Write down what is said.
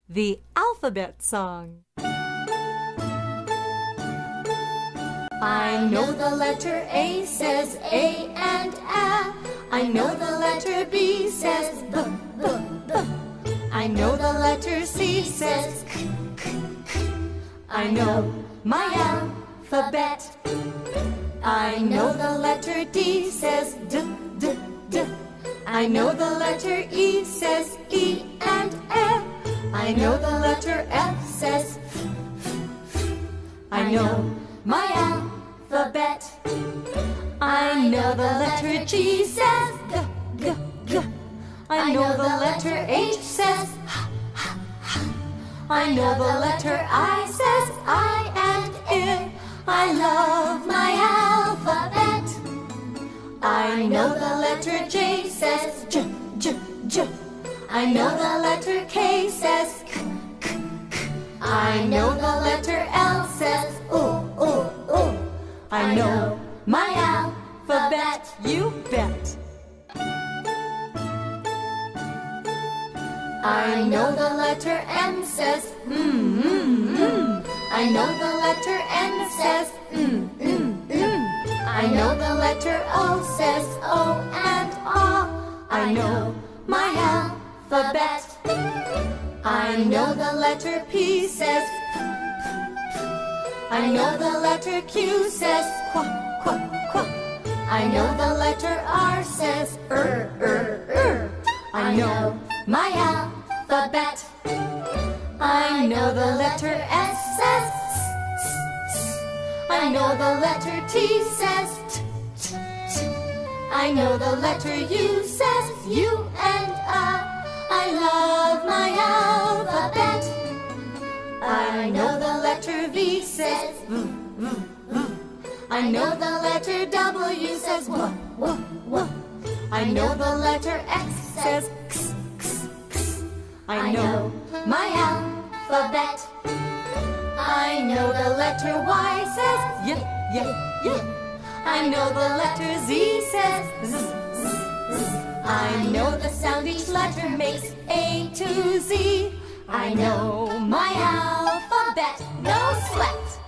The Alphabet Song. I know the letter A says A and A. I know the letter B says B, B, B. I know the letter C says K, K, K. I know my alphabet. I know the letter D says D, D, D. I know the letter E says E and F. I know the letter F says F, F, F. I know my alphabet. I know the letter G says G, G, G. I know the letter H says H, H, H. I know the letter I says I and I. I love my alphabet. I know the letter J says J, J, J. I know the letter K says K, K, K. I know the letter L says O, O, O. I know my alphabet. You bet. I know the letter M says I know the letter N says I know the letter O says O and O. I know my alphabet. I know the letter P says P, P, P. I know the letter Q says Qu, Qu, Qu. I know the letter R says I know my alphabet. I know the letter S says S, S, S. I know the letter T says T, T, T. I know the letter U says U and I love my alphabet. I know the letter V says V, V, V. I know the letter W says W, W, W. I know the letter X says X, X, X. I know my alphabet. I know the letter Y says Y, Y, Y. I know the letter Z says Z, Z, Z. I know the sound each letter makes A to Z. I know my alphabet, no sweat.